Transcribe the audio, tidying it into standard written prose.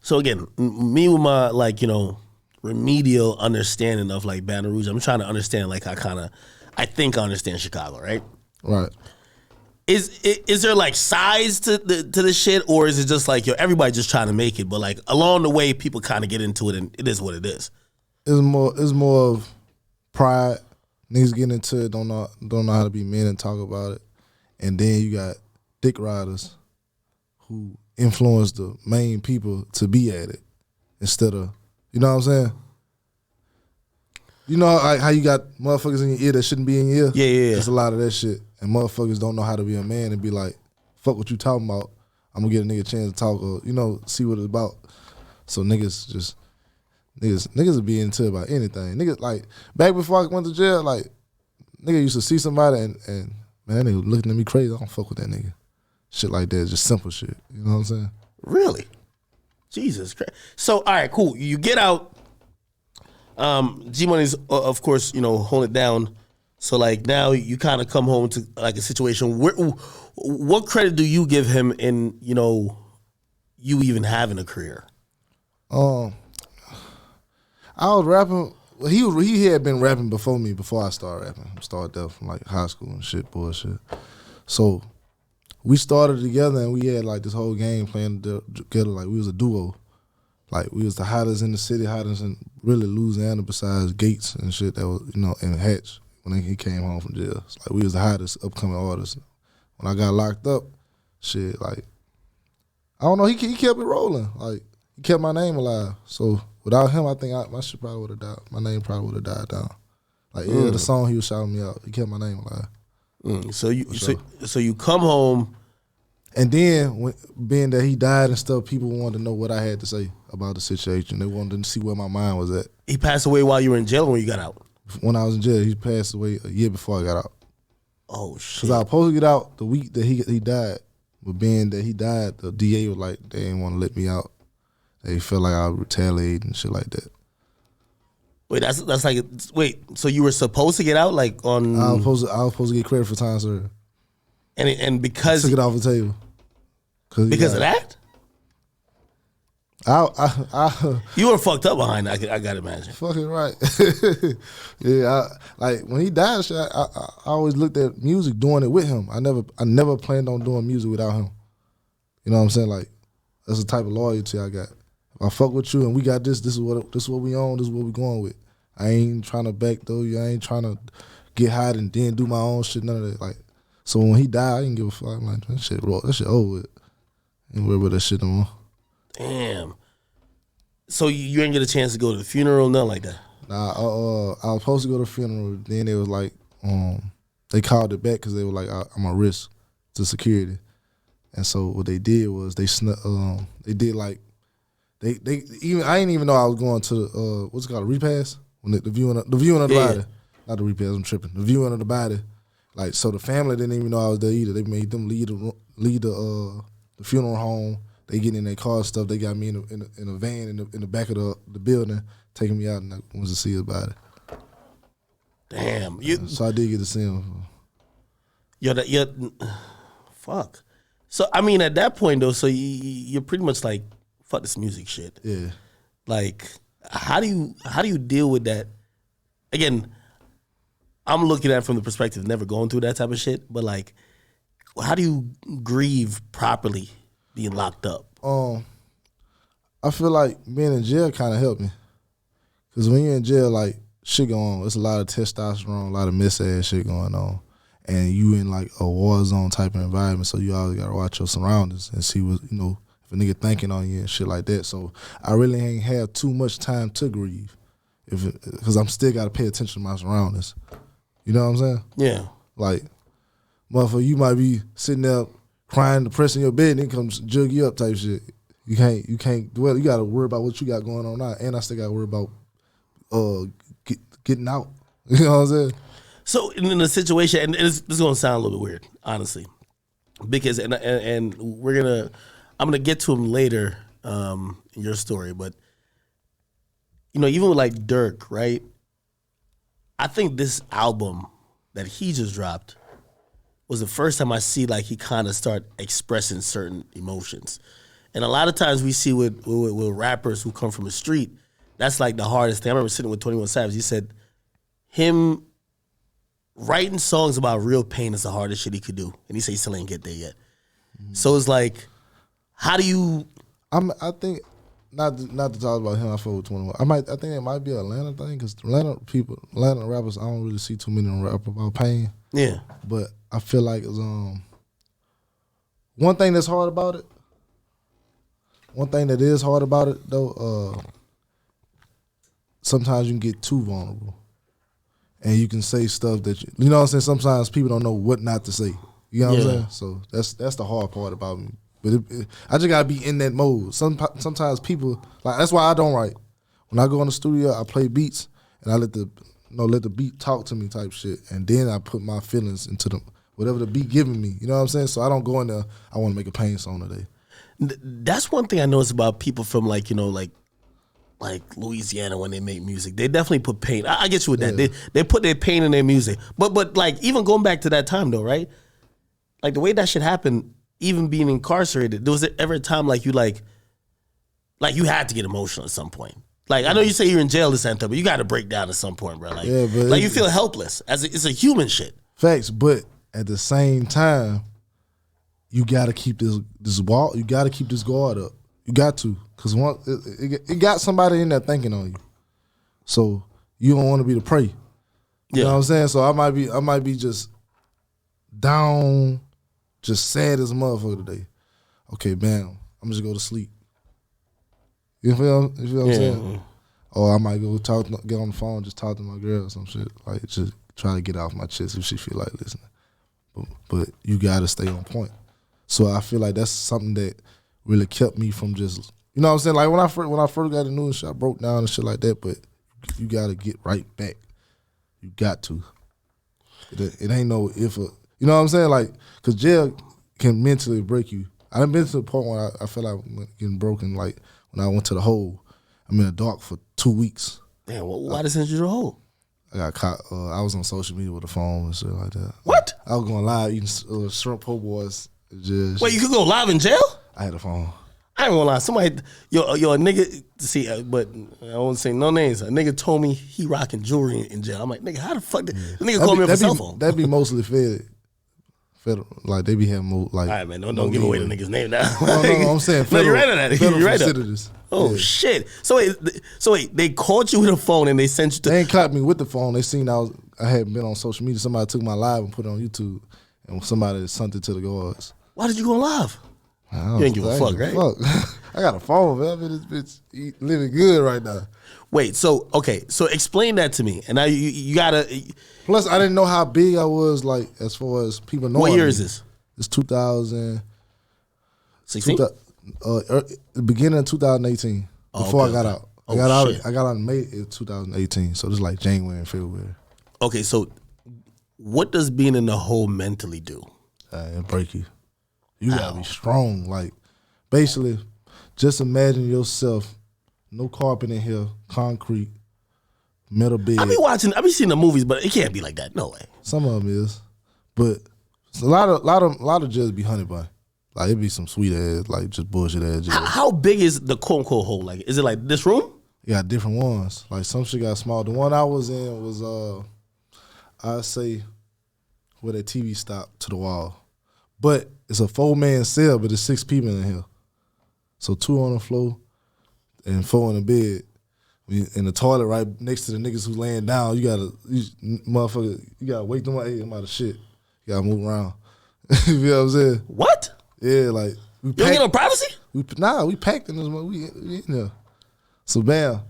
So again, me with my remedial understanding of like Baton Rouge, I'm trying to understand like I think I understand Chicago, right? Right. Is there like size to the shit, or is it just like everybody just trying to make it, but like along the way people kind of get into it and it is what it is? It's more of pride. Niggas getting into it, don't know how to be men and talk about it, and then you got dick riders who influence the main people to be at it instead of, you know what I'm saying? You know how you got motherfuckers in your ear that shouldn't be in your ear? Yeah. There's a lot of that shit. And motherfuckers don't know how to be a man and be like, fuck what you talking about. I'm gonna get a nigga a chance to talk or, see what it's about. So niggas will be into it about anything. Niggas, like, back before I went to jail, like, nigga used to see somebody and man, that nigga looking at me crazy. I don't fuck with that nigga. Shit like that, just simple shit. You know what I'm saying? Really? Jesus Christ. So, all right, cool. You get out. G-Money's, of course, holding it down. So, like, now you kind of come home to, like, a situation where, what credit do you give him in, you even having a career? I was rapping. He had been rapping before me, before I started rapping. I started there from, like, high school and shit, bullshit. So, we started together and we had, like, this whole game playing together. Like, we was a duo. Like, we was the hottest in the city, hottest in really Louisiana besides Gates and shit that was, and Hatch when he came home from jail. It's like, we was the hottest upcoming artists. When I got locked up, shit, like, I don't know, he kept it rolling. Like, he kept my name alive. So, without him, I think my shit probably would have died. My name probably would have died down. Like, the song he was shouting me out, he kept my name alive. So you come home. And then, being that he died and stuff, people wanted to know what I had to say about the situation. They wanted to see where my mind was at. He passed away while you were in jail or when you got out? When I was in jail, he passed away a year before I got out. Oh, shit. Because I was supposed to get out the week that he died. But being that he died, the DA was like, they didn't want to let me out. They felt like I would retaliate and shit like that. Wait, that's like, so you were supposed to get out, like, on... I was supposed to get credit for time served. And because... I took it off the table. Because of that? I you were fucked up behind that, I gotta imagine. Fucking right. Yeah, like when he died, I always looked at music, doing it with him. I never planned on doing music without him. You know what I'm saying? Like, that's the type of loyalty I got. If I fuck with you and we got this is what we own, this is what we going with. I ain't trying to backdoor you. I ain't trying to get hot and then do my own shit. None of that. Like, so when he died, I didn't give a fuck. I'm like, that shit over with. Ain't worry about that shit no more. Damn. So you didn't get a chance to go to the funeral, nothing like that? Nah, I was supposed to go to the funeral. Then they was like, they called it back because they were like, I'm a risk to security. And so what they did was they did like, they even I didn't even know I was going to the what's it called, a repass? When the viewing of the body, not the repass. I'm tripping. The viewing of the body. Like, so the family didn't even know I was there either. They made them leave the funeral home. They get in their car and stuff. They got me in a van in the back of the building, taking me out, and I went to see his body. Damn. So I did get to see him. Fuck. So I mean, at that point though, so you're pretty much like, fuck this music shit. Yeah. Like, how do you deal with that? Again, I'm looking at it from the perspective of never going through that type of shit, but like, how do you grieve properly being locked up? I feel like being in jail kind of helped me. Because when you're in jail, like, shit going on. It's a lot of testosterone, a lot of miss-ass shit going on. And you in, like, a war zone type of environment, so you always got to watch your surroundings and see what, if a nigga thinking on you and shit like that. So I really ain't have too much time to grieve because I'm still got to pay attention to my surroundings. You know what I'm saying? Yeah. Like, motherfucker, you might be sitting there crying, depressed in your bed, and then comes jug you up type shit. You can't dwell. You got to worry about what you got going on now, and I still got to worry about getting out. You know what I'm saying? So in the situation, and this is gonna sound a little bit weird, honestly, because and I'm gonna get to him later in your story, but even with like Dirk, right? I think this album that he just dropped was the first time I see like he kind of start expressing certain emotions. And a lot of times we see with rappers who come from the street, that's like the hardest thing. I remember sitting with 21 Savage. He said him writing songs about real pain is the hardest shit he could do. And he said he still ain't get there yet. So it's like, how do you... I think, not to talk about him, I fought with 21. I think it might be an Atlanta thing, because Atlanta rappers, I don't really see too many of them rap about pain. Yeah. But I feel like it's, one thing that's hard about it, one thing that is hard about it, though, sometimes you can get too vulnerable. And you can say stuff that, you know what I'm saying? Sometimes people don't know what not to say. You know what I'm saying? So that's the hard part about me. But I just got to be in that mode. Sometimes people, like, that's why I don't write. When I go in the studio, I play beats, and I let the beat talk to me type shit. And then I put my feelings into whatever the beat giving me. You know what I'm saying? So I don't go in there, I want to make a pain song today. That's one thing I notice about people from like Louisiana when they make music. They definitely put pain. I get you with that. They put their pain in their music. But like, even going back to that time though, right? Like the way that shit happened, even being incarcerated, there was ever a time like you had to get emotional at some point. Like, I know you say you're in jail this time, but you got to break down at some point, bro. Like, like you feel helpless. It's a human shit. Facts, but at the same time, you got to keep this wall. You got to keep this guard up. You got to, because it got somebody in there thinking on you. So you don't want to be the prey. You know what I'm saying? So I might be just down, just sad as a motherfucker today. Okay, bam, I'm just go to sleep. You feel what I'm saying? Or I might go get on the phone, just talk to my girl or some shit. Like, just try to get off my chest if she feel like listening. But you gotta stay on point. So I feel like that's something that really kept me from just, you know what I'm saying? Like when I first got the news, shit, I broke down and shit like that. But you gotta get right back. You got to. It ain't no if. You know what I'm saying? Like, cause jail can mentally break you. I done been to the point where I feel like getting broken. Like when I went to the hole, I'm in the dark for 2 weeks. Damn, why they send you to the hole? I got caught. I was on social media with a phone and shit like that. What? I was going live eating shrimp po' boys. Wait, you could go live in jail? I had a phone. I ain't gonna lie. Somebody, a nigga, see, but I won't say no names. A nigga told me he rocking jewelry in jail. I'm like, nigga, how the fuck did the nigga call me off a cell phone? That'd be mostly federal. Like, they be having more, like. All right, man, don't give away the nigga's name now. No, I'm saying federal. No, you're right on that. You're right on that. Oh, shit. So wait, they called you with a phone and they sent you to. They ain't caught me with the phone. They seen I hadn't been on social media. Somebody took my live and put it on YouTube, and somebody sent it to the guards. Why did you go live? You ain't give a fuck, right? I got a phone, man. I mean, this bitch living good right now. Wait, so explain that to me. And now you gotta. Plus, I didn't know how big I was, like, as far as people knowing. What year is this? It's 2016. The beginning of 2018. Before I got out. I got out in May of 2018. So this is like January and February. Okay, so what does being in the hole mentally do? It break you. You gotta be strong. Like, basically, just imagine yourself, no carpet in here, concrete, metal bed. I be seeing the movies, but it can't be like that. No way. Some of them is, but a lot of jails be honey bun. Like, it be some sweet ass, like, just bullshit ass jails. How big is the quote unquote hole? Like, is it like this room? Yeah, different ones. Like, some shit got small. The one I was in was I'd say where that TV stopped to the wall. But it's a 4-man cell, but there's 6 people in here. So 2 on the floor and 4 in the bed. In the toilet right next to the niggas who's laying down, you gotta wake them up. Hey, I'm out of shit. You gotta move around. You know what I'm saying? What? Yeah, like, you don't get no privacy? We packed in this one. We in there. So bam,